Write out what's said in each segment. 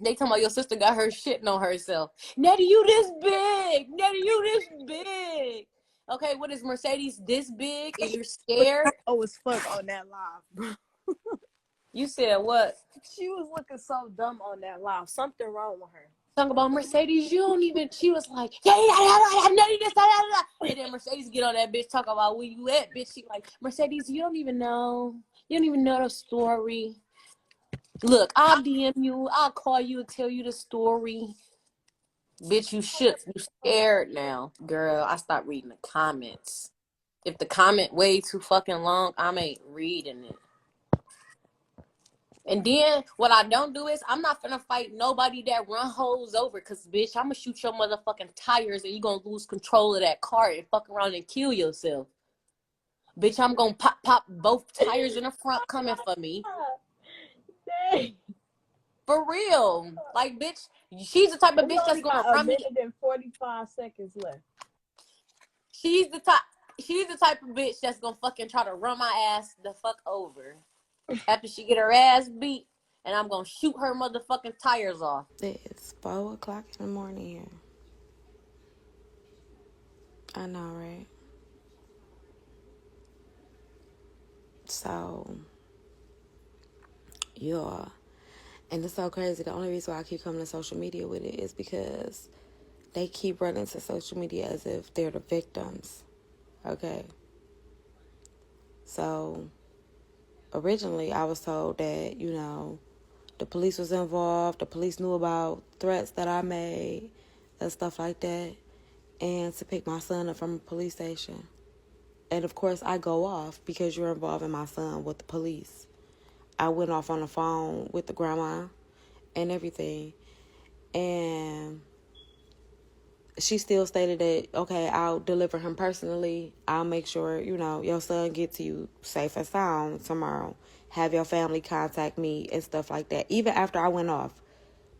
They talking about your sister got her shitting on herself. Nettie, you this big. Nettie, you this big. Okay, what is Mercedes this big and you're scared? Oh, as fuck on that live, bro. You said what? She was looking so dumb on that live. Something wrong with her. Talking about Mercedes, you don't even. She was like, yeah, Nettie this, and then Mercedes get on that bitch talking about where you at, bitch. She like, Mercedes, you don't even know. You don't even know the story. Look, I'll DM you. I'll call you and tell you the story. Bitch, you shook. You scared now. Girl, I stopped reading the comments. If the comment way too fucking long, I ain't reading it. And then what I don't do is I'm not finna fight nobody that run hoes over, cause bitch, I'ma shoot your motherfucking tires and you gonna lose control of that car and fuck around and kill yourself. Bitch, I'm gonna pop both tires in the front coming for me. Dang. For real. Like, bitch, she's the type of bitch that's gonna run me. 1 minute and 45 seconds left. She's the type of bitch that's gonna fucking try to run my ass the fuck over after she get her ass beat, and I'm gonna shoot her motherfucking tires off. It's 4 o'clock in the morning here. I know, right? So, yeah. And it's so crazy. The only reason why I keep coming to social media with it is because they keep running to social media as if they're the victims. Okay? So, originally I was told that, the police was involved. The police knew about threats that I made and stuff like that. And to pick my son up from a police station. And of course, I go off because you're involving my son with the police. I went off on the phone with the grandma and everything. And she still stated that, okay, I'll deliver him personally. I'll make sure, your son gets to you safe and sound tomorrow. Have your family contact me and stuff like that. Even after I went off,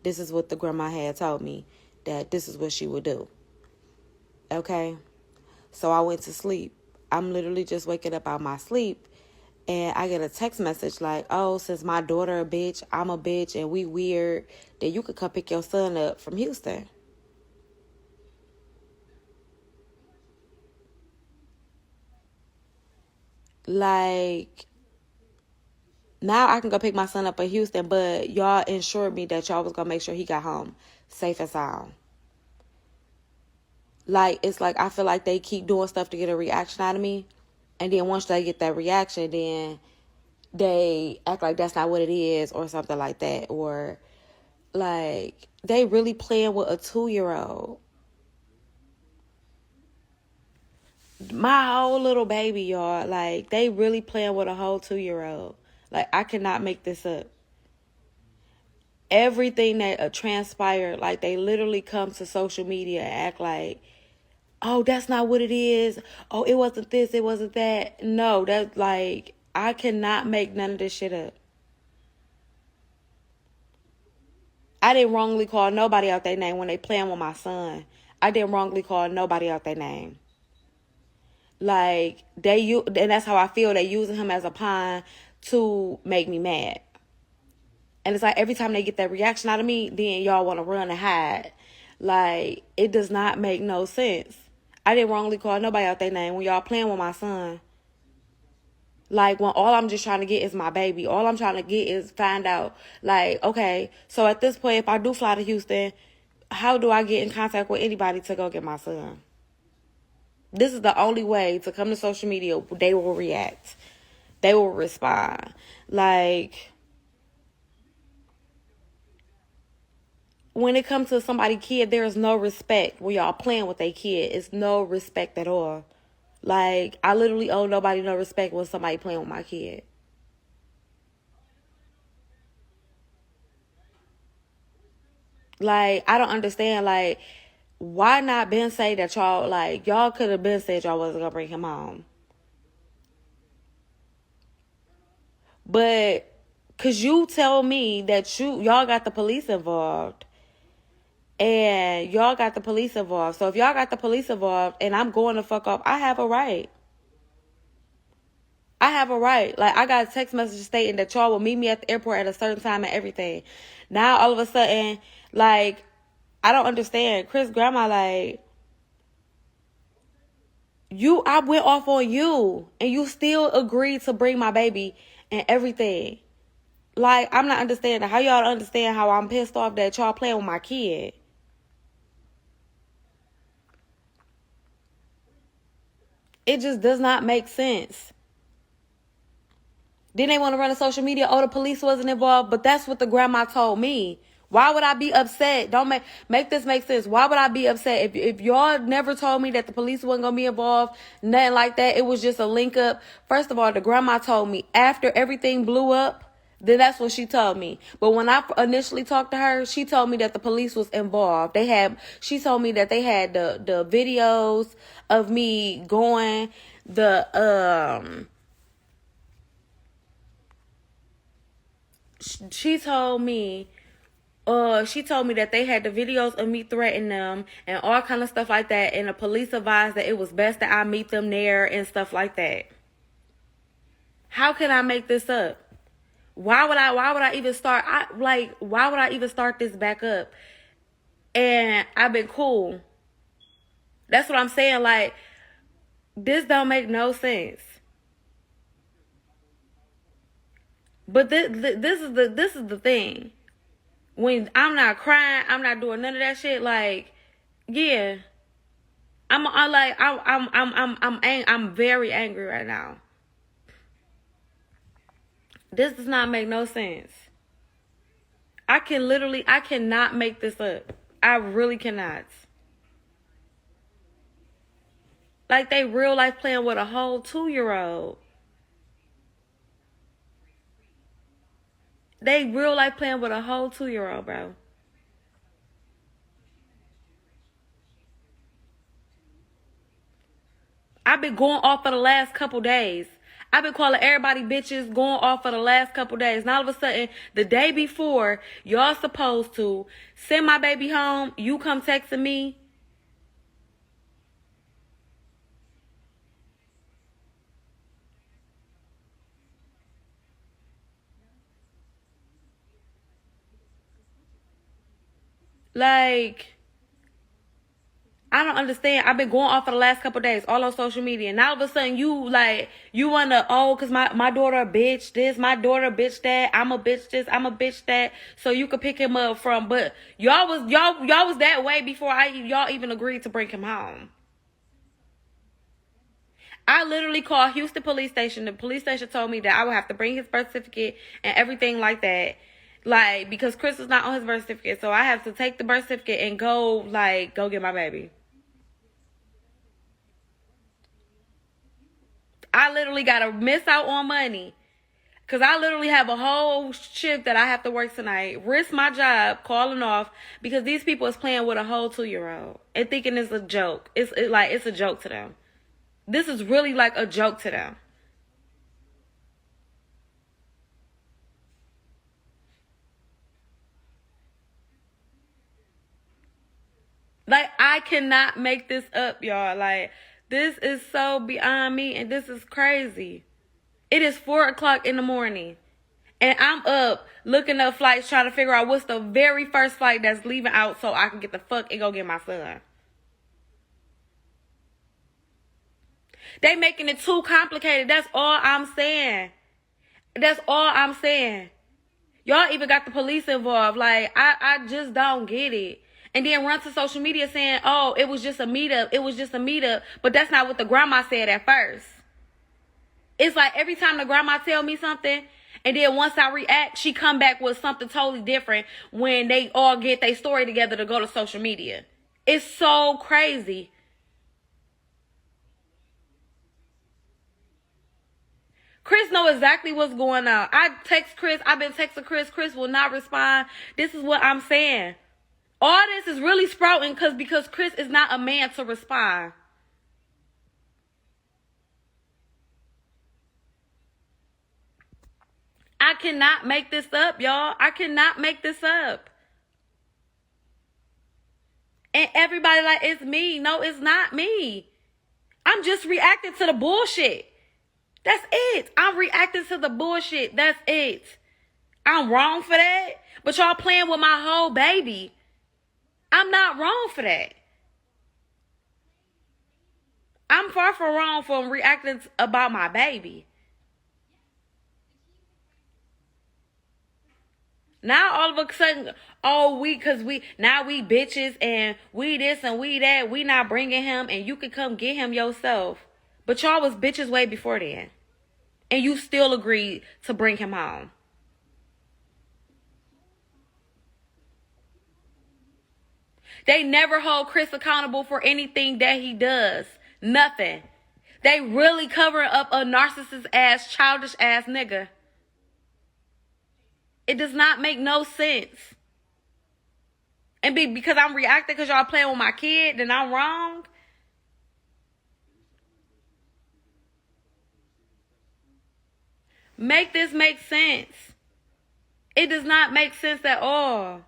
this is what the grandma had told me, that this is what she would do. Okay? So I went to sleep. I'm literally just waking up out my sleep, and I get a text message like, oh, since my daughter a bitch, I'm a bitch, and we weird, then you could come pick your son up from Houston. Like, now I can go pick my son up in Houston, but y'all ensured me that y'all was going to make sure he got home safe and sound. Like, it's like I feel like they keep doing stuff to get a reaction out of me. And then once they get that reaction, then they act like that's not what it is or something like that. Or, like, they really playing with a 2-year-old. My whole little baby, y'all. Like, they really playing with a whole 2-year-old. Like, I cannot make this up. Everything that transpired, like, they literally come to social media and act like, oh, that's not what it is. Oh, it wasn't this, it wasn't that. No, that's like, I cannot make none of this shit up. I didn't wrongly call nobody out their name when they playing with my son. I didn't wrongly call nobody out their name. Like, and that's how I feel. They using him as a pawn to make me mad. And it's like every time they get that reaction out of me, then y'all want to run and hide. Like, it does not make no sense. I didn't wrongly call nobody out their name when y'all playing with my son. Like, when all I'm just trying to get is my baby. All I'm trying to get is find out, like, okay, so at this point, if I do fly to Houston, how do I get in contact with anybody to go get my son? This is the only way to come to social media. They will react. They will respond. Like, when it comes to somebody's kid, there is no respect. When y'all playing with their kid, it's no respect at all. Like, I literally owe nobody no respect when somebody playing with my kid. Like, I don't understand. Like, why not been say that y'all, like, y'all could have been said y'all wasn't gonna bring him home. But, cause you tell me that y'all got the police involved. And y'all got the police involved. So if y'all got the police involved and I'm going to fuck off, I have a right. I have a right. Like, I got a text message stating that y'all will meet me at the airport at a certain time and everything. Now, all of a sudden, like, I don't understand. Chris' grandma, like, I went off on you, and you still agreed to bring my baby and everything. Like, I'm not understanding. How y'all understand how I'm pissed off that y'all playing with my kid? It just does not make sense. Then they want to run to social media. Oh, the police wasn't involved. But that's what the grandma told me. Why would I be upset? Don't make this make sense. Why would I be upset? If y'all never told me that the police wasn't going to be involved, nothing like that, it was just a link up. First of all, the grandma told me after everything blew up, then that's what she told me. But when I initially talked to her, she told me that the police was involved. She told me that they had the videos of me going, she told me that they had the videos of me threatening them and all kind of stuff like that, and the police advised that it was best that I meet them there and stuff like that. How can I make this up? Why would I even start? Why would I even start this back up? And I've been cool. That's what I'm saying. Like, this don't make no sense. But this is the thing. When I'm not crying, I'm not doing none of that shit. Like, yeah, I'm very angry right now. This does not make no sense. I cannot make this up. I really cannot. Like, they real life playing with a whole 2-year-old. They real life playing with a whole 2-year-old, bro. I've been going off for the last couple days. I've been calling everybody bitches, going off for the last couple days. And all of a sudden, the day before, y'all supposed to send my baby home, you come texting me. Like, I don't understand. I've been going off for the last couple of days, all on social media. And all of a sudden, you want to, because my daughter a bitch this, my daughter a bitch that, I'm a bitch this, I'm a bitch that, so you could pick him up from, but y'all was that way before y'all even agreed to bring him home. I literally called Houston police station. The police station told me that I would have to bring his birth certificate and everything like that. Like, because Chris was not on his birth certificate. So I have to take the birth certificate and go get my baby. I literally got to miss out on money. Because I literally have a whole shift that I have to work tonight. Risk my job, calling off. Because these people is playing with a whole 2-year-old. And thinking it's a joke. It's a joke to them. This is really like a joke to them. Like, I cannot make this up, y'all. Like, this is so beyond me, and this is crazy. It is 4 o'clock in the morning, and I'm up looking up flights, trying to figure out what's the very first flight that's leaving out so I can get the fuck and go get my son. They making it too complicated. That's all I'm saying. That's all I'm saying. Y'all even got the police involved. Like, I just don't get it. And then run to social media saying, oh, it was just a meetup. It was just a meetup. But that's not what the grandma said at first. It's like every time the grandma tell me something, and then once I react, she come back with something totally different when they all get their story together to go to social media. It's so crazy. Chris know exactly what's going on. I text Chris. I've been texting Chris. Chris will not respond. This is what I'm saying. All this is really sprouting because Chris is not a man to respond. I cannot make this up, y'all. I cannot make this up. And everybody like, it's me. No, it's not me. I'm just reacting to the bullshit. That's it. I'm reacting to the bullshit. That's it. I'm wrong for that. But y'all playing with my whole baby. I'm not wrong for that. I'm far from wrong for reacting about my baby. Now all of a sudden, cause we bitches and we this and we that, we not bringing him and you can come get him yourself. But y'all was bitches way before then. And you still agreed to bring him home. They never hold Chris accountable for anything that he does. Nothing. They really cover up a narcissist ass, childish ass nigga. It does not make no sense. And because I'm reacting because y'all playing with my kid, then I'm wrong. Make this make sense. It does not make sense at all.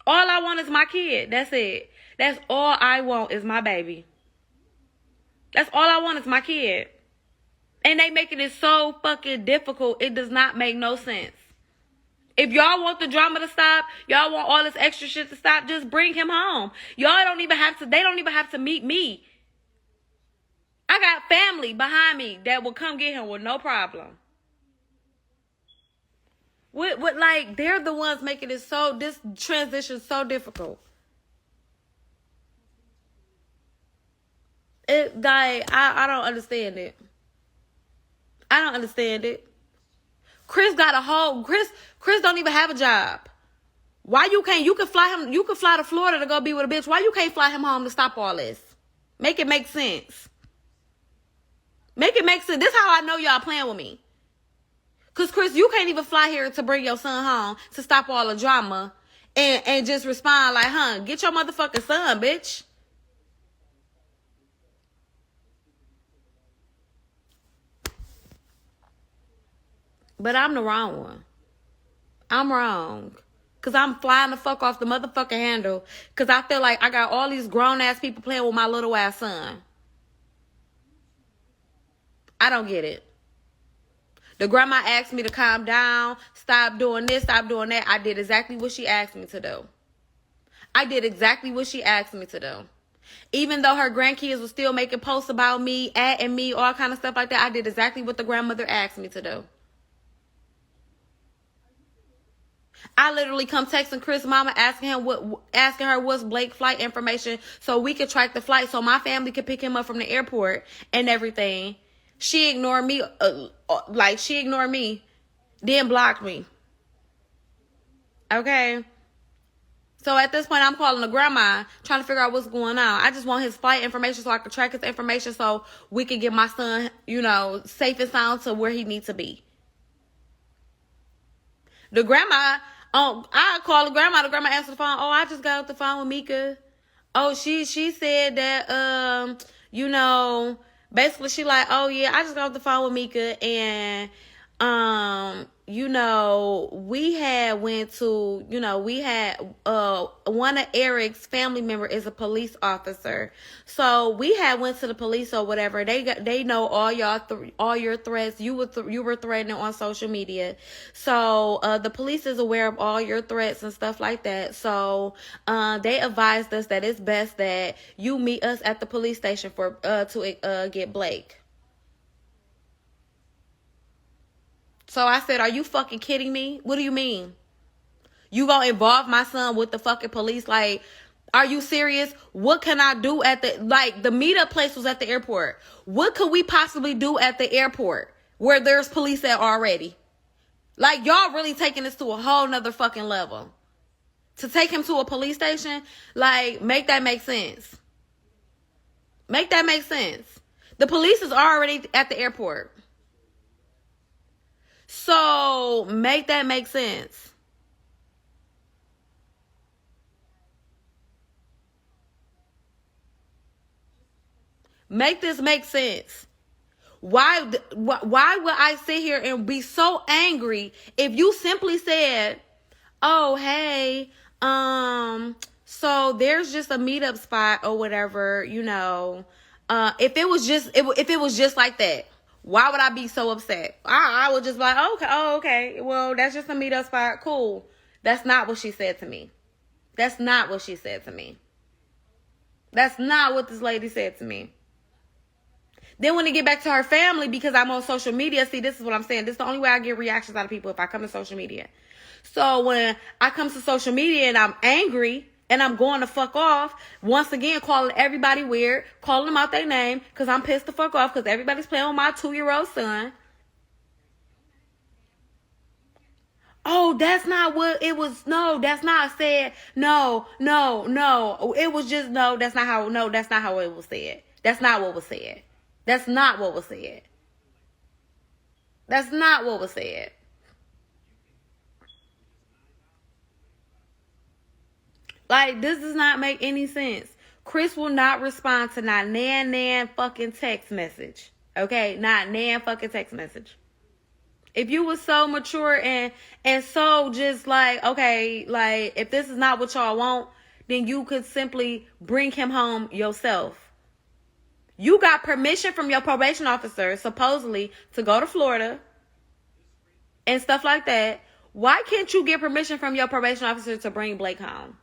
All I want is my kid. That's it. That's all I want is my baby. That's all I want is my kid. And they making it so fucking difficult. It does not make no sense. If y'all want the drama to stop, y'all want all this extra shit to stop, just bring him home. Y'all don't even have to, they don't even have to meet me. I got family behind me that will come get him with no problem. Like, they're the ones making it this transition so difficult. I don't understand it. I don't understand it. Chris don't even have a job. Why you can't, you can fly to Florida to go be with a bitch. Why you can't fly him home to stop all this? Make it make sense. Make it make sense. This is how I know y'all playing with me. Because, Chris, you can't even fly here to bring your son home to stop all the drama and just respond like, get your motherfucking son, bitch. But I'm the wrong one. I'm wrong. Because I'm flying the fuck off the motherfucking handle. Because I feel like I got all these grown-ass people playing with my little-ass son. I don't get it. The grandma asked me to calm down, stop doing this, stop doing that. I did exactly what she asked me to do. I did exactly what she asked me to do. Even though her grandkids were still making posts about me, and me, all kind of stuff like that, I did exactly what the grandmother asked me to do. I literally come texting Chris' mama, asking her what's Blake's flight information so we could track the flight so my family could pick him up from the airport and everything. She ignored me, then blocked me. Okay? So at this point, I'm calling the grandma, trying to figure out what's going on. I just want his flight information so I can track his information so we can get my son, safe and sound to where he needs to be. The grandma, I called the grandma answered the phone. Oh, I just got off the phone with Mika. Oh, she said that, basically she like, oh yeah, I just got off the phone with Mika and, we had one of Eric's family member is a police officer. So we had went to the police or whatever. They know all your threats. You were threatening on social media. So, the police is aware of all your threats and stuff like that. So, they advised us that it's best that you meet us at the police station to get Blake. So I said, are you fucking kidding me? What do you mean? You gonna involve my son with the fucking police? Like, are you serious? What can I do the meetup place was at the airport. What could we possibly do at the airport where there's police at already? Like, y'all really taking this to a whole nother fucking level. To take him to a police station, like, make that make sense. Make that make sense. The police is already at the airport. So, make that make sense. Make this make sense. Why would I sit here and be so angry if you simply said, oh, hey, so there's just a meetup spot or whatever, if it was just like that. Why would I be so upset? I would just be like, okay. Well, that's just a meet-up spot. Cool. That's not what she said to me. That's not what she said to me. That's not what this lady said to me. Then when it get back to her family, because I'm on social media, see, this is what I'm saying. This is the only way I get reactions out of people, if I come to social media. So when I come to social media and I'm angry and I'm going to fuck off, once again, calling everybody weird, calling them out their name, because I'm pissed the fuck off because everybody's playing with my 2-year-old son. Oh, that's not what it was. No, that's not said. No. It was just, that's not how it was said. That's not what was said. That's not what was said. That's not what was said. Like, this does not make any sense. Chris will not respond to not nan fucking text message. Okay? Not nan fucking text message. If you were so mature and so just like, okay, like, if this is not what y'all want, then you could simply bring him home yourself. You got permission from your probation officer, supposedly, to go to Florida and stuff like that. Why can't you get permission from your probation officer to bring Blake home?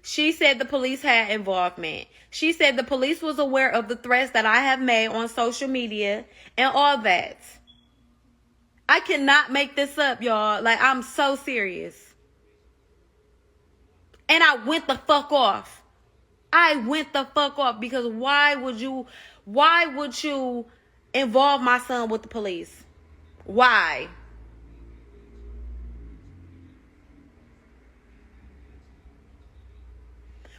She said the police had involvement. She said the police was aware of the threats that I have made on social media and all that. I cannot make this up, y'all. Like, I'm so serious. And I went the fuck off. I went the fuck off because why would you involve my son with the police? Why?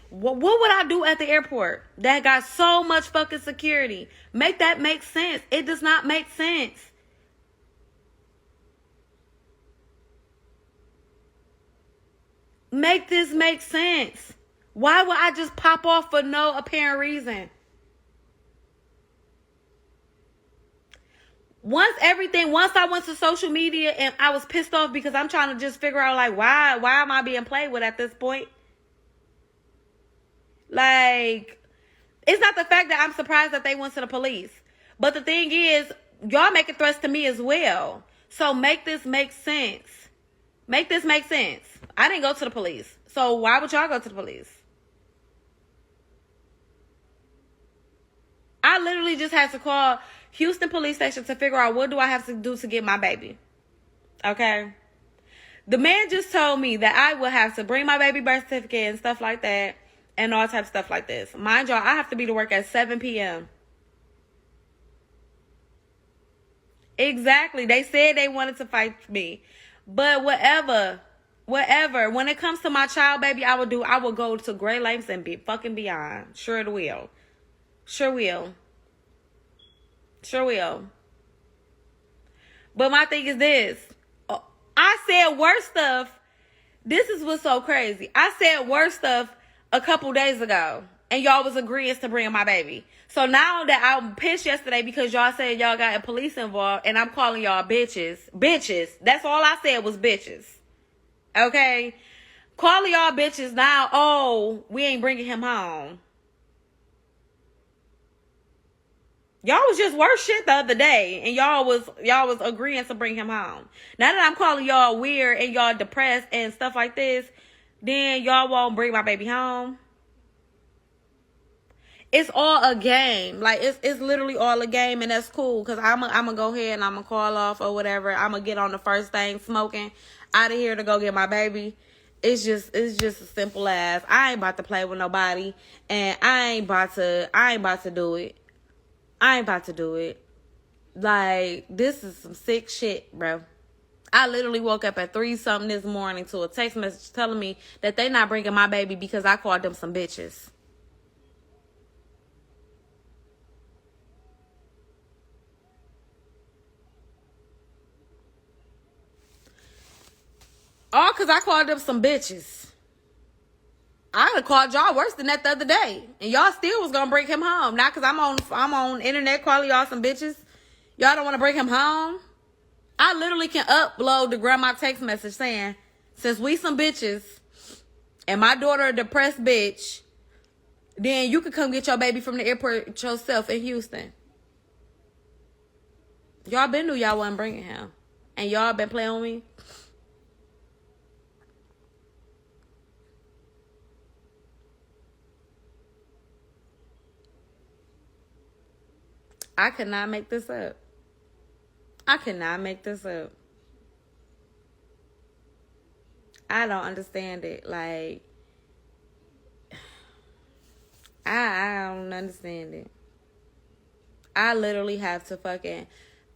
What would I do at the airport that got so much fucking security? Make that make sense. It does not make sense. Make this make sense. Why would I just pop off for no apparent reason? Once I went to social media and I was pissed off because I'm trying to just figure out, like, why am I being played with at this point? Like, it's not the fact that I'm surprised that they went to the police. But the thing is, y'all making threats to me as well. So make this make sense. Make this make sense. I didn't go to the police. So why would y'all go to the police? I literally just had to call Houston police station to figure out what do I have to do to get my baby. Okay? The man just told me that I would have to bring my baby birth certificate and stuff like that. And all types of stuff like this. Mind y'all, I have to be to work at 7 p.m. Exactly. They said they wanted to fight me. But whatever. When it comes to my child, baby, I will go to great lengths and be fucking beyond. Sure it will. Sure will. But my thing is this. I said worse stuff. This is what's so crazy. I said worse stuff a couple days ago, and y'all was agreeing to bring my baby. So now that I'm pissed yesterday because y'all said y'all got police involved, and I'm calling y'all bitches. Bitches. That's all I said was bitches. Okay? Calling y'all bitches now, oh, we ain't bringing him home. Y'all was just worse shit the other day, and y'all was agreeing to bring him home. Now that I'm calling y'all weird and y'all depressed and stuff like this, then y'all won't bring my baby home. It's all a game. Like, it's literally all a game, and that's cool. Because I'm going to go ahead and I'm going to call off or whatever. I'm going to get on the first thing smoking out of here to go get my baby. It's just as simple as I ain't about to play with nobody. And I ain't about to do it. I ain't about to do it. Like, this is some sick shit, bro. I literally woke up at 3-something this morning to a text message telling me that they not bringing my baby because I called them some bitches. All because I called them some bitches. I would have called y'all worse than that the other day. And y'all still was going to bring him home. Not because I'm on internet calling y'all some bitches. Y'all don't want to bring him home? I literally can upload the grandma text message saying since we some bitches and my daughter a depressed bitch, then you could come get your baby from the airport yourself in Houston. Y'all been knew y'all wasn't bringing him. And y'all been playing with me. I could not make this up. I cannot make this up. I don't understand it. Like, I don't understand it. I literally have to fucking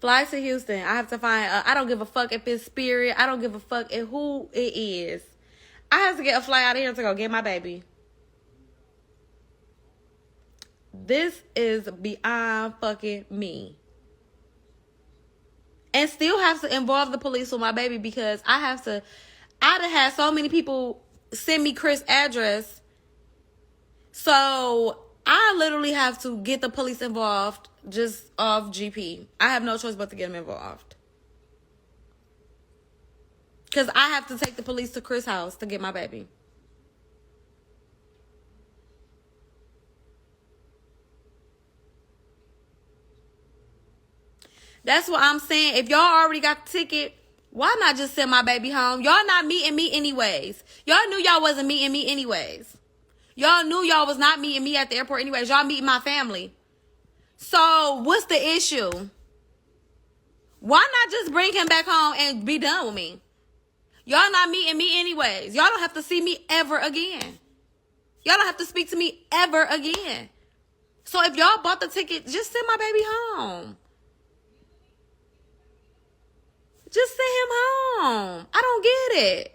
fly to Houston. I have to find, I don't give a fuck if it's Spirit. I don't give a fuck if who it is. I have to get a flight out of here to go get my baby. This is beyond fucking me. And still have to involve the police with my baby because I done had so many people send me Chris' address. So I literally have to get the police involved just off GP. I have no choice but to get them involved. Because I have to take the police to Chris' house to get my baby. That's what I'm saying. If y'all already got the ticket, why not just send my baby home? Y'all not meeting me anyways. Y'all knew y'all wasn't meeting me anyways. Y'all knew y'all was not meeting me at the airport anyways. Y'all meeting my family. So what's the issue? Why not just bring him back home and be done with me? Y'all not meeting me anyways. Y'all don't have to see me ever again. Y'all don't have to speak to me ever again. So if y'all bought the ticket, just send my baby home. Just send him home. I don't get it.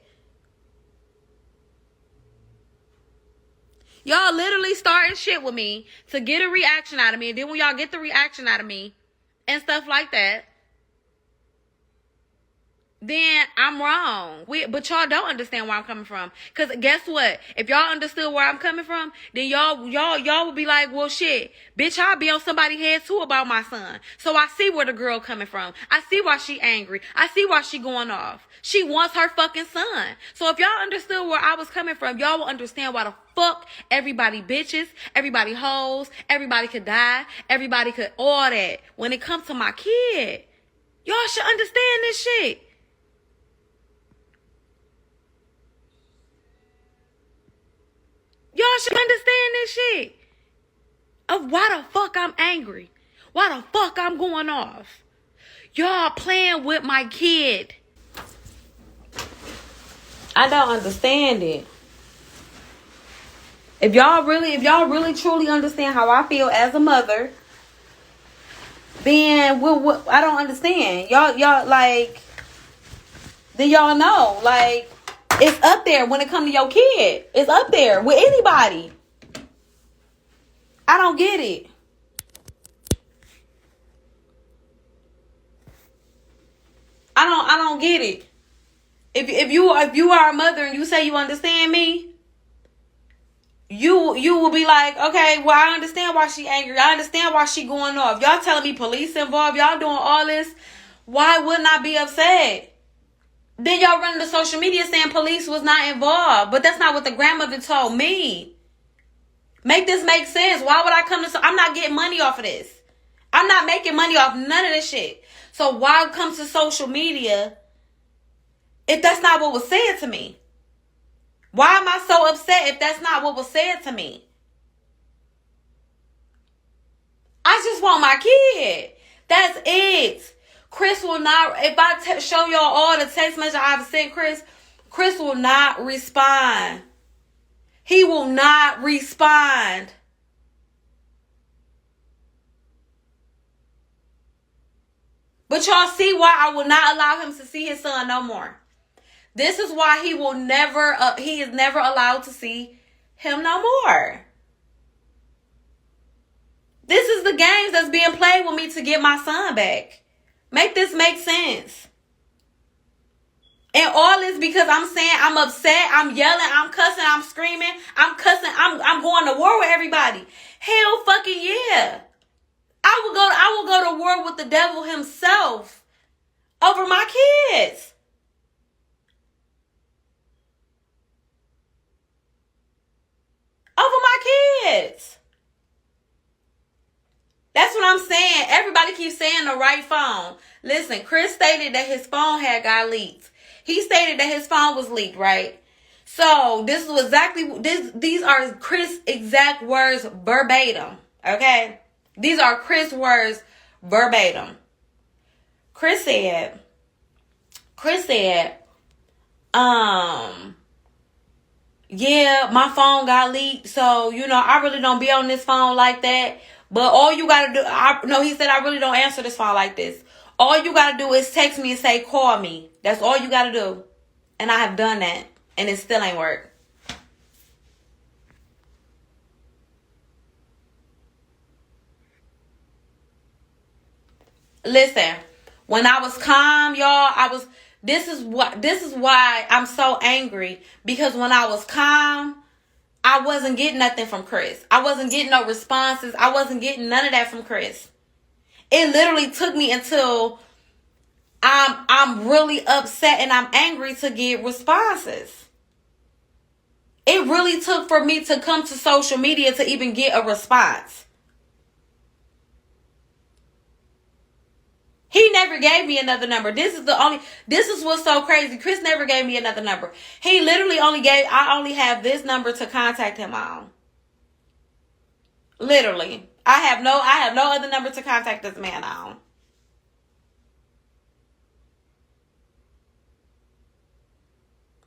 Y'all literally starting shit with me to get a reaction out of me. And then when y'all get the reaction out of me and stuff like that, then I'm wrong. But y'all don't understand where I'm coming from. Because guess what? If y'all understood where I'm coming from, then y'all would be like, well, shit, bitch, I'll be on somebody's head too about my son. So I see where the girl coming from. I see why she angry. I see why she going off. She wants her fucking son. So if y'all understood where I was coming from, y'all will understand why the fuck everybody bitches, everybody hoes, everybody could die, everybody could all that. When it comes to my kid, y'all should understand this shit. Y'all should understand this shit. Of why the fuck I'm angry. Why the fuck I'm going off. Y'all playing with my kid. I don't understand it. If y'all really truly understand how I feel as a mother, then I don't understand. Y'all like, then y'all know, like, it's up there when it comes to your kid. It's up there with anybody. I don't get it. I don't get it. If you are a mother and you say you understand me, you will be like, okay, well, I understand why she angry. I understand why she going off. Y'all telling me police involved. Y'all doing all this. Why wouldn't I be upset? Then y'all running to social media saying police was not involved. But that's not what the grandmother told me. Make this make sense. Why would I come to... I'm not getting money off of this. I'm not making money off none of this shit. So why come to social media if that's not what was said to me? Why am I so upset if that's not what was said to me? I just want my kid. That's it. Chris will not, if I show y'all all the text messages I've sent Chris will not respond. He will not respond. But y'all see why I will not allow him to see his son no more. This is why he is never allowed to see him no more. This is the games that's being played with me to get my son back. Make this make sense. And all this because I'm saying I'm upset, I'm yelling, I'm cussing, I'm screaming, I'm cussing, I'm going to war with everybody. Hell fucking yeah. I will go to war with the devil himself over my kids. over my kids. That's what I'm saying. Everybody keeps saying the right phone. Listen, Chris stated that his phone had got leaked. He stated that his phone was leaked, right? So this is exactly these are Chris' exact words verbatim. Okay? These are Chris' words verbatim. Chris said, yeah, my phone got leaked, so, I really don't be on this phone like that. But all you got to do, he said, I really don't answer this phone like this. All you got to do is text me and say, call me. That's all you got to do. And I have done that, and it still ain't work. Listen, when I was calm, y'all, this is why I'm so angry. Because when I was calm, I wasn't getting nothing from Chris. I wasn't getting no responses. I wasn't getting none of that from Chris. It literally took me until I'm really upset and I'm angry to get responses. It really took for me to come to social media to even get a response. He never gave me another number. This is what's so crazy. Chris never gave me another number. He literally I only have this number to contact him on. Literally. I have no other number to contact this man on.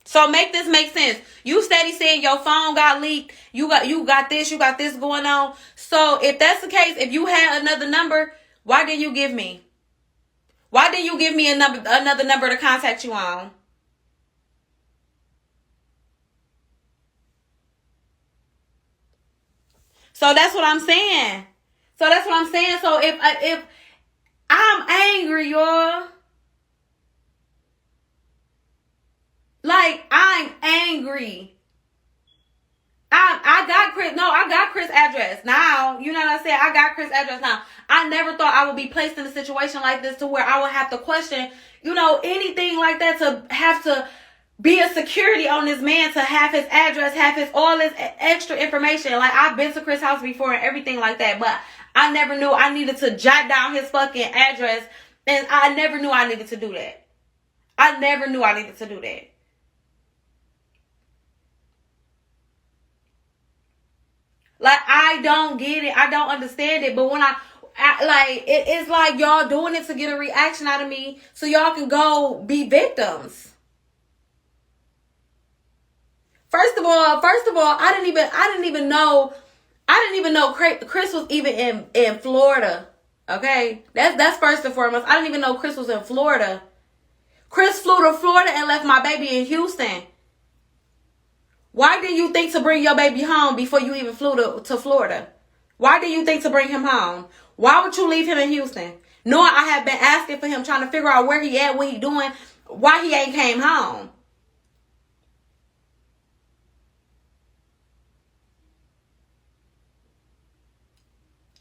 So make this make sense. You steady saying your phone got leaked. You got this going on. So if that's the case, if you had another number, why didn't you give me? Why didn't you give me another number to contact you on? So that's what I'm saying. So if I'm angry, y'all. Like, I'm angry. I got Chris' address now. You know what I'm saying? I got Chris' address now. I never thought I would be placed in a situation like this to where I would have to question, anything like that, to have to be a security on this man, to have his address, have all this extra information. Like, I've been to Chris' house before and everything like that, but I never knew I needed to jot down his fucking address, and I never knew I needed to do that. I never knew I needed to do that. Like, I don't get it. I don't understand it. But when it's like y'all doing it to get a reaction out of me so y'all can go be victims. First of all, I didn't even know Chris was even in Florida. Okay? That's first and foremost. I didn't even know Chris was in Florida. Chris flew to Florida and left my baby in Houston. Why did you think to bring your baby home before you even flew to Florida? Why did you think to bring him home? Why would you leave him in Houston? Knowing I have been asking for him, trying to figure out where he at, what he doing, why he ain't came home.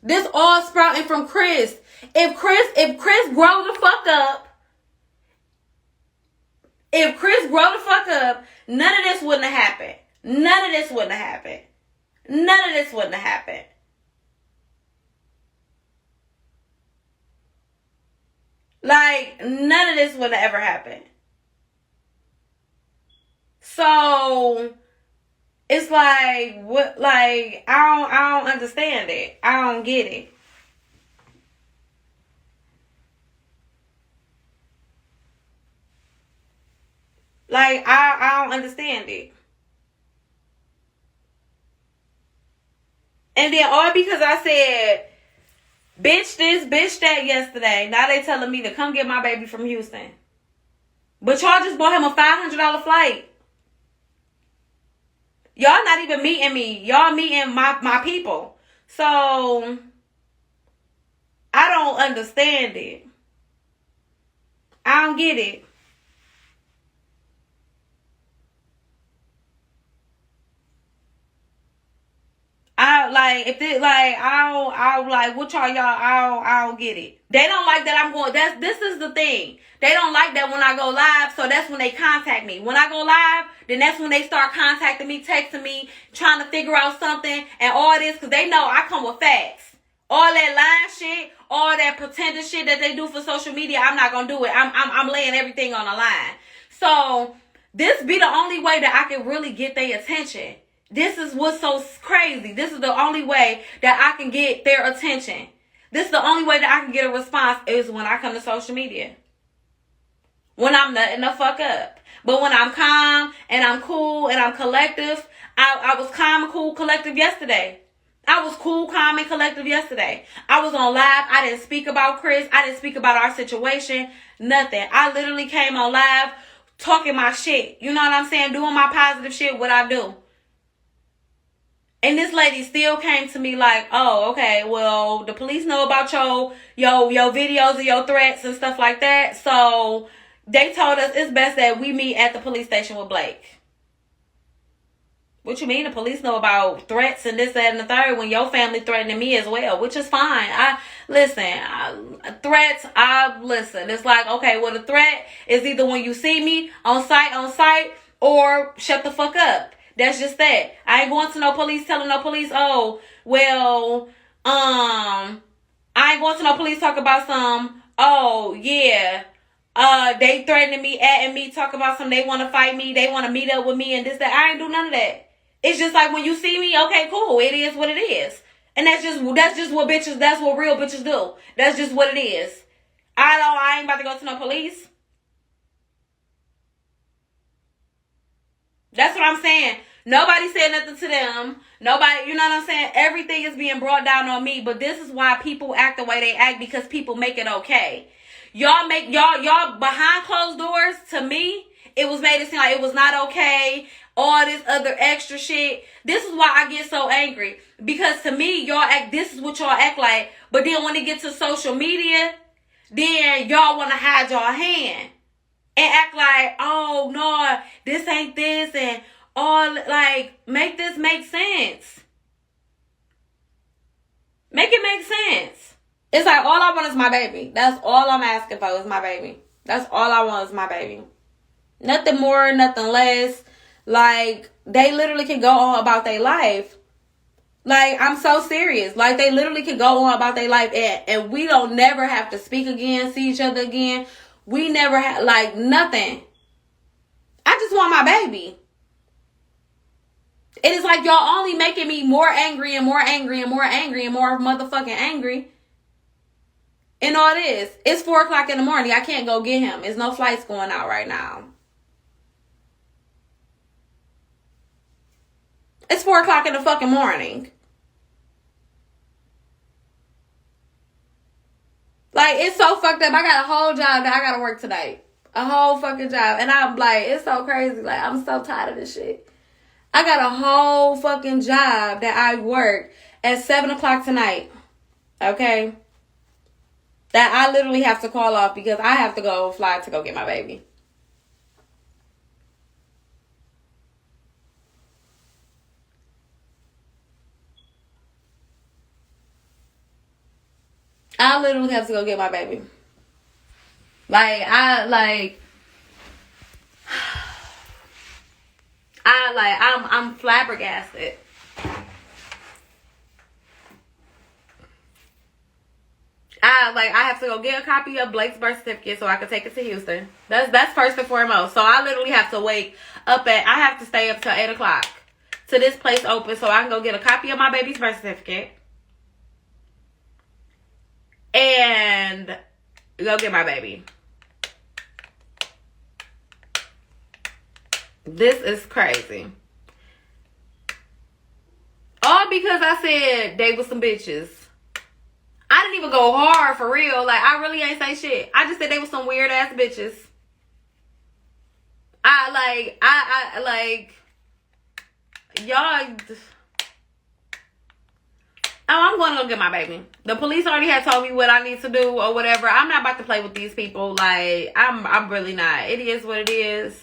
This all sprouting from Chris. If Chris grow the fuck up, none of this wouldn't have happened. None of this wouldn't have happened. Like, none of this would have ever happened. So it's like, what? Like, I don't understand it. I don't get it. Like, I don't understand it. And then all because I said, bitch this, bitch that yesterday. Now they telling me to come get my baby from Houston. But y'all just bought him a $500 flight. Y'all not even meeting me. Y'all meeting my people. So, I don't understand it. I don't get it. like, if it, like, I'll, like, what y'all, I don't get it. They don't like that I'm going, this is the thing. They don't like that when I go live, so that's when they contact me. When I go live, then that's when they start contacting me, texting me, trying to figure out something, and all this, because they know I come with facts. All that lying shit, all that pretending shit that they do for social media, I'm not gonna do it. I'm laying everything on the line. So, this be the only way that I can really get their attention. This is what's so crazy. This is the only way that I can get their attention. This is the only way that I can get a response is when I come to social media. When I'm nutting the fuck up. But when I'm calm and I'm cool and I'm collective, I was calm and cool, collective yesterday. I was cool, calm, and collective yesterday. I was on live. I didn't speak about Chris. I didn't speak about our situation. Nothing. I literally came on live talking my shit. You know what I'm saying? Doing my positive shit, what I do. And this lady still came to me like, oh, okay, well, the police know about your videos and your threats and stuff like that. So they told us it's best that we meet at the police station with Blake. What you mean? The police know about threats and this, that, and the third when your family threatening me as well, which is fine. Listen. It's like, okay, well, the threat is either when you see me on site, or shut the fuck up. That's just that. I ain't going to no police telling no police, oh, well, I ain't going to no police talk about some, oh, yeah, they threatening me, atting me, talk about some, they want to fight me, they want to meet up with me and this, that. I ain't do none of that. It's just like when you see me, okay, cool, it is what it is. And that's just what bitches, that's what real bitches do. That's just what it is. I ain't about to go to no police. That's what I'm saying. Nobody said nothing to them. Nobody, you know what I'm saying? Everything is being brought down on me. But this is why people act the way they act, because people make it okay. Y'all behind closed doors, to me, it was made it seem like it was not okay. All this other extra shit. This is why I get so angry. Because to me, this is what y'all act like. But then when it gets to social media, then y'all want to hide y'all hand. And act like, oh, no, this ain't this. And all, like, make this make sense. Make it make sense. It's like, all I want is my baby. That's all I'm asking for is my baby. That's all I want is my baby. Nothing more, nothing less. Like, they literally can go on about their life. Like, I'm so serious. Like, they literally can go on about their life. And we don't never have to speak again, see each other again. We never had, like, nothing. I just want my baby. It is like y'all only making me more angry and more angry and more angry and more motherfucking angry. And all this. It's 4 o'clock in the morning. I can't go get him. There's no flights going out right now. It's 4 o'clock in the fucking morning. Like, it's so fucked up. I got a whole job that I gotta work tonight. A whole fucking job. And I'm like, it's so crazy. Like, I'm so tired of this shit. I got a whole fucking job that I work at 7 o'clock tonight. Okay? That I literally have to call off because I have to go fly to go get my baby. I literally have to go get my baby. I'm flabbergasted. I have to go get a copy of Blake's birth certificate so I can take it to Houston. That's first and foremost. So I literally have to I have to stay up till 8 o'clock till this place opens so I can go get a copy of my baby's birth certificate. And go get my baby. This is crazy. All because I said they was some bitches. I didn't even go hard for real. Like, I really ain't say shit. I just said they was some weird ass bitches. Y'all. Oh, I'm going to go get my baby. The police already had told me what I need to do or whatever. I'm not about to play with these people. Like, I'm really not. It is what it is.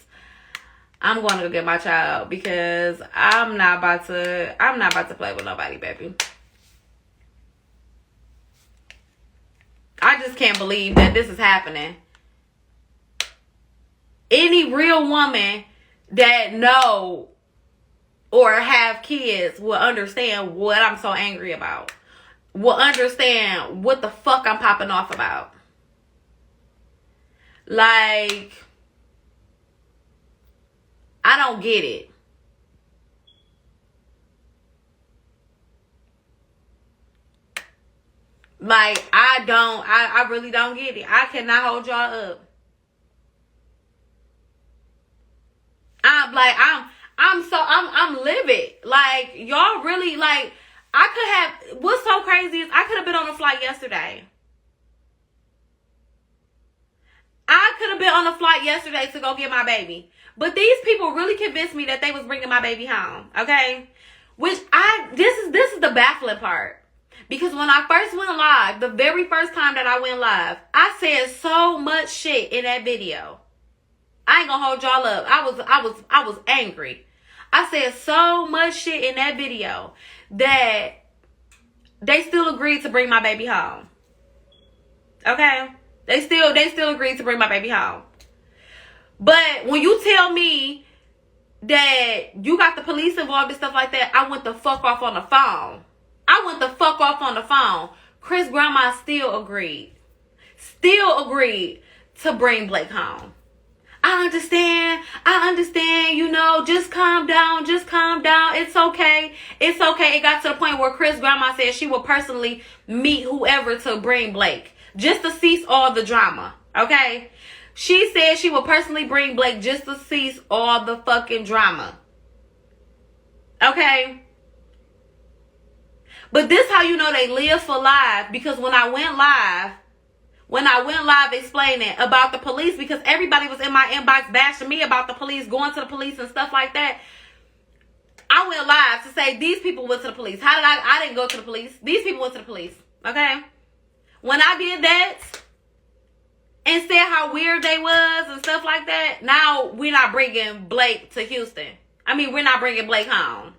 I'm going to go get my child because I'm not about to play with nobody, baby. I just can't believe that this is happening. Any real woman that know or have kids will understand what I'm so angry about. Will understand what the fuck I'm popping off about. Like, I don't get it. Like, I really don't get it. I cannot hold y'all up. I'm livid. Like, y'all really, like, what's so crazy is I could have been on a flight yesterday. To go get my baby. But these people really convinced me that they was bringing my baby home. Okay? This is the baffling part. Because when I first went live, the very first time that I went live, I said so much shit in that video. I ain't gonna hold y'all up. I was angry. I said so much shit in that video that they still agreed to bring my baby home. Okay? They still agreed to bring my baby home. But when you tell me that you got the police involved and stuff like that, I went the fuck off on the phone. Chris' grandma still agreed to bring Blake home. I understand, you know, just calm down. It's okay. It got to the point where Chris' grandma said she would personally meet whoever to bring Blake, just to cease all the drama, okay? She said she would personally bring Blake just to cease all the fucking drama, okay? But this how you know they live for live, because when I went live explaining about the police, because everybody was in my inbox bashing me about the police, going to the police and stuff like that. I went live to say these people went to the police. How did I didn't go to the police. These people went to the police. Okay? When I did that and said how weird they was and stuff like that, now we're not bringing Blake to Houston. I mean, we're not bringing Blake home.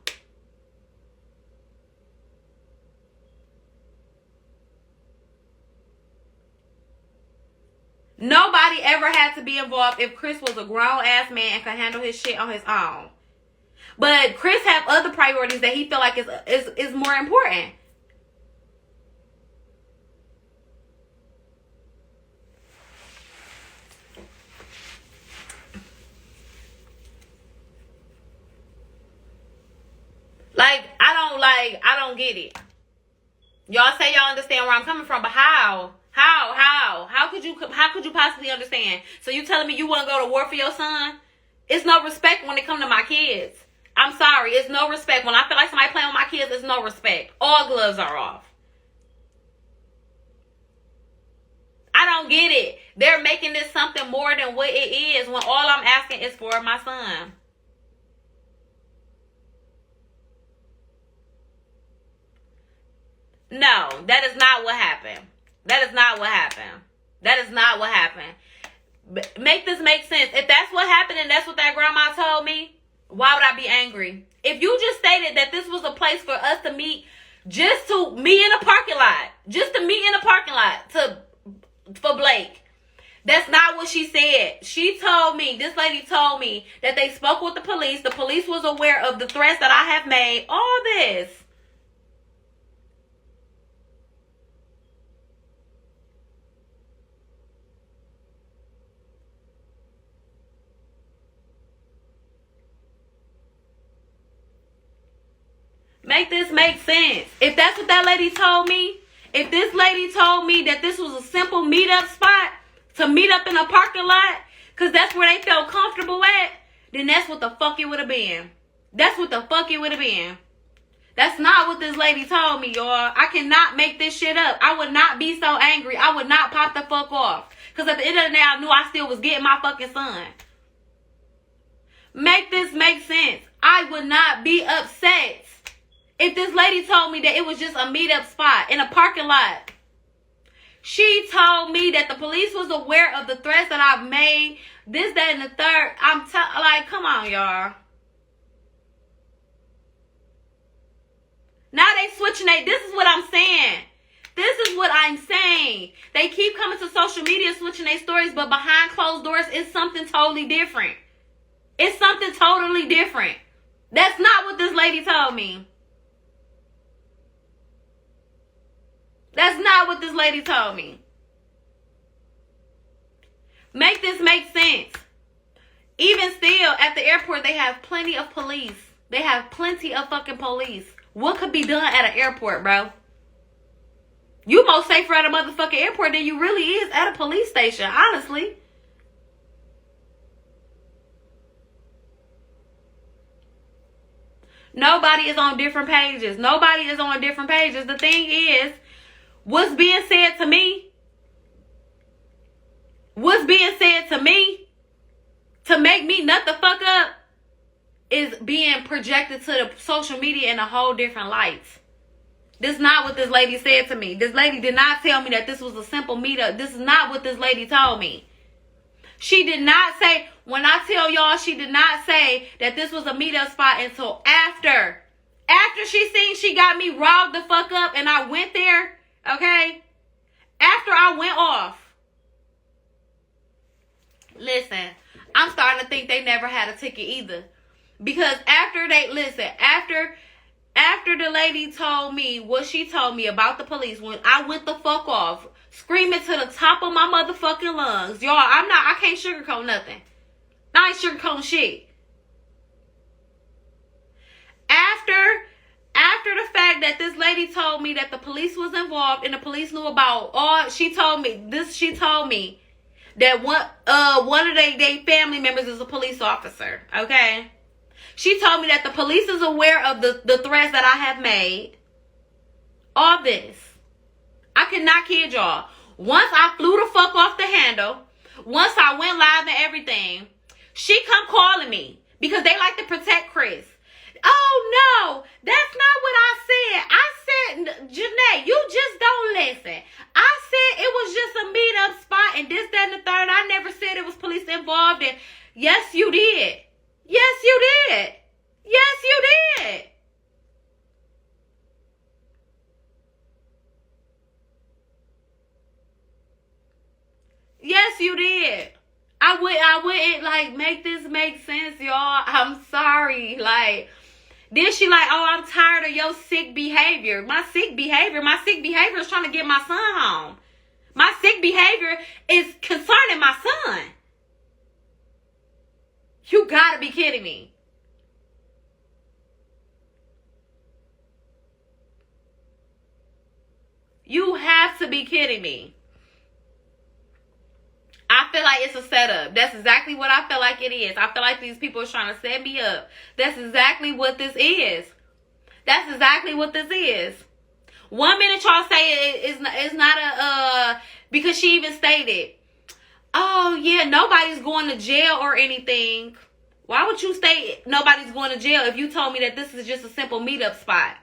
Nobody ever had to be involved if Chris was a grown-ass man and could handle his shit on his own. But Chris have other priorities that he feel like is more important. I don't get it. Y'all say y'all understand where I'm coming from, but how? How could you possibly understand? So you telling me you want to go to war for your son? It's no respect when it come to my kids. I'm sorry, it's no respect. When I feel like somebody playing with my kids, it's no respect. All gloves are off. I don't get it. They're making this something more than what it is when all I'm asking is for my son. No, that is not what happened. Make this make sense. If that's what happened and that's what that grandma told me, why would I be angry? If you just stated that this was a place for us to meet, just to meet in a parking lot, for Blake. That's not what she said. This lady told me that they spoke with the police. The police was aware of the threats that I have made. All this. Make this make sense. If that's what that lady told me, if this lady told me that this was a simple meetup spot to meet up in a parking lot, because that's where they felt comfortable at, then that's what the fuck it would have been. That's not what this lady told me, y'all. I cannot make this shit up. I would not be so angry. I would not pop the fuck off. Because at the end of the day, I knew I still was getting my fucking son. Make this make sense. I would not be upset if this lady told me that it was just a meetup spot in a parking lot. She told me that the police was aware of the threats that I've made, this, that, and the third. Like, come on, y'all. Now they switching this is what I'm saying. This is what I'm saying. They keep coming to social media switching their stories, but behind closed doors, it's something totally different. It's something totally different. That's not what this lady told me. That's not what this lady told me. Make this make sense. Even still, at the airport, they have plenty of police. They have plenty of fucking police. What could be done at an airport, bro? You more safer at a motherfucking airport than you really is at a police station, honestly. Nobody is on different pages. Nobody is on different pages. The thing is, what's being said to me to make me nut the fuck up is being projected to the social media in a whole different light. This is not what this lady said to me. This lady did not tell me that this was a simple meetup. This is not what this lady told me. She did not say, when I tell y'all, she did not say that this was a meetup spot until after. After she seen she got me robbed the fuck up and I went there, okay? After I went off. Listen, I'm starting to think they never had a ticket either. Because after the lady told me what she told me about the police, when I went the fuck off, screaming to the top of my motherfucking lungs. Y'all, I can't sugarcoat nothing. I ain't sugarcoating shit. After the fact that this lady told me that the police was involved and the police knew about all, she told me that one of their family members is a police officer, okay? She told me that the police is aware of the threats that I have made. All this. I cannot kid y'all. Once I flew the fuck off the handle, once I went live and everything, she come calling me because they like to protect Chris. Oh, no, that's not what I said. I said, Janae, you just don't listen. I said it was just a meetup spot and this, that, and the third. I never said it was police involved. And yes, you did. Yes, you did. Yes, you did. Yes, you did. I wouldn't like make this make sense, y'all. I'm sorry. Like, then she like, oh, I'm tired of your sick behavior. My sick behavior is trying to get my son home. My sick behavior is concerning my son. You gotta be kidding me. You have to be kidding me. I feel like it's a setup. That's exactly what I feel like it is. I feel like these people are trying to set me up. That's exactly what this is. That's exactly what this is. 1 minute y'all say it's not a, because she even stated, oh yeah, nobody's going to jail or anything. Why would you state nobody's going to jail if you told me that this is just a simple meetup spot?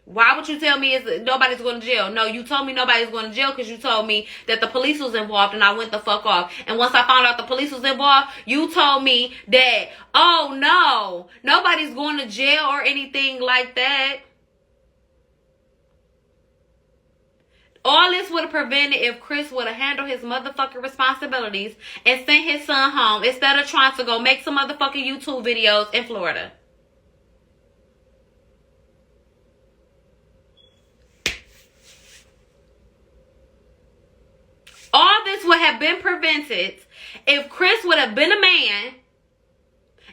Why would you tell me nobody's going to jail? No, you told me nobody's going to jail because you told me that the police was involved and I went the fuck off. And once I found out the police was involved, you told me that, oh no, nobody's going to jail or anything like that. All this would have prevented if Chris would have handled his motherfucking responsibilities and sent his son home instead of trying to go make some motherfucking YouTube videos in Florida. All this would have been prevented if Chris would have been a man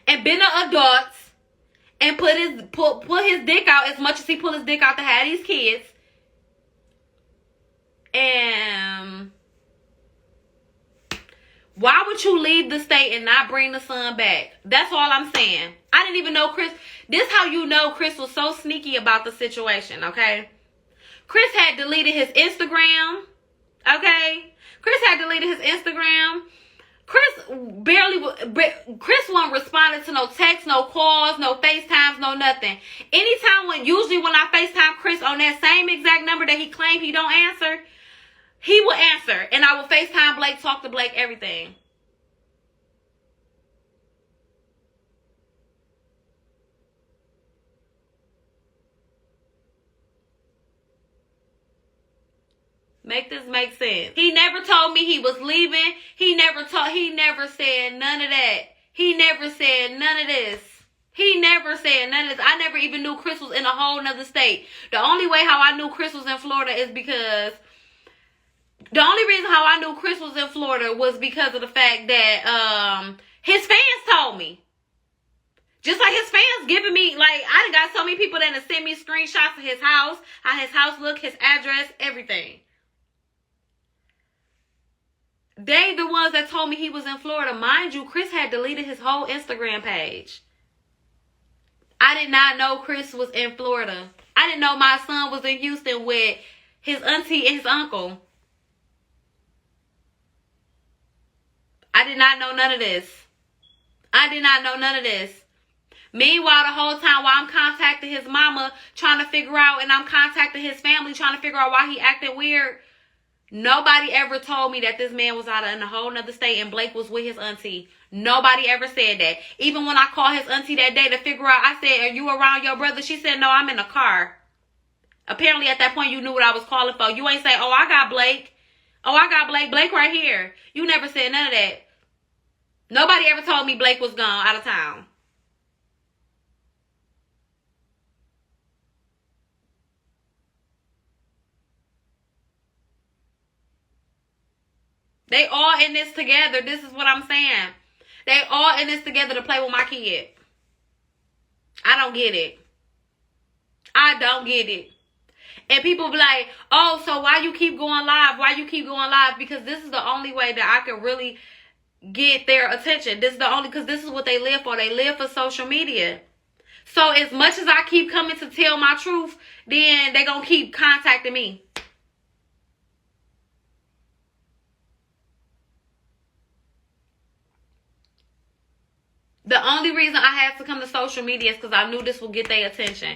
and been an adult and put his dick out as much as he pulled his dick out to have these kids. And why would you leave the state and not bring the son back? That's all I'm saying. I didn't even know Chris. This how you know Chris was so sneaky about the situation, okay? Chris had deleted his Instagram, okay? Chris had deleted his Instagram. Chris wasn't responding to no texts, no calls, no FaceTimes, no nothing. Usually when I FaceTime Chris on that same exact number that he claimed he don't answer, He will answer, and I will FaceTime Blake, talk to Blake, everything. Make this make sense. He never told me he was leaving. He never said none of that. He never said none of this. He never said none of this. I never even knew Chris was in a whole nother state. The only way how I knew Chris was in Florida is because the only reason how I knew Chris was in Florida was because of the fact that his fans told me. Just like his fans giving me, like, I done got so many people that have sent me screenshots of his house, how his house look, his address, everything. They the ones that told me he was in Florida. Mind you, Chris had deleted his whole Instagram page. I did not know Chris was in Florida. I didn't know my son was in Houston with his auntie and his uncle. I did not know none of this. I did not know none of this. Meanwhile, the whole time while I'm contacting his mama, trying to figure out, and I'm contacting his family, trying to figure out why he acting weird, nobody ever told me that this man was out in a whole nother state and Blake was with his auntie. Nobody ever said that. Even when I called his auntie that day to figure out, I said, are you around your brother? She said, no, I'm in a car. Apparently at that point you knew what I was calling for. You ain't say, oh, I got Blake. Oh, I got Blake. Blake right here. You never said none of that. Nobody ever told me Blake was gone out of town. They all in this together. This is what I'm saying. They all in this together to play with my kid. I don't get it. I don't get it. And people be like, oh, so why you keep going live? Why you keep going live? Because this is the only way that I can really get their attention. This is the only, because this is what they live for. They live for social media. So as much as I keep coming to tell my truth, then they gonna keep contacting me. The only reason I had to come to social media is because I knew this would get their attention.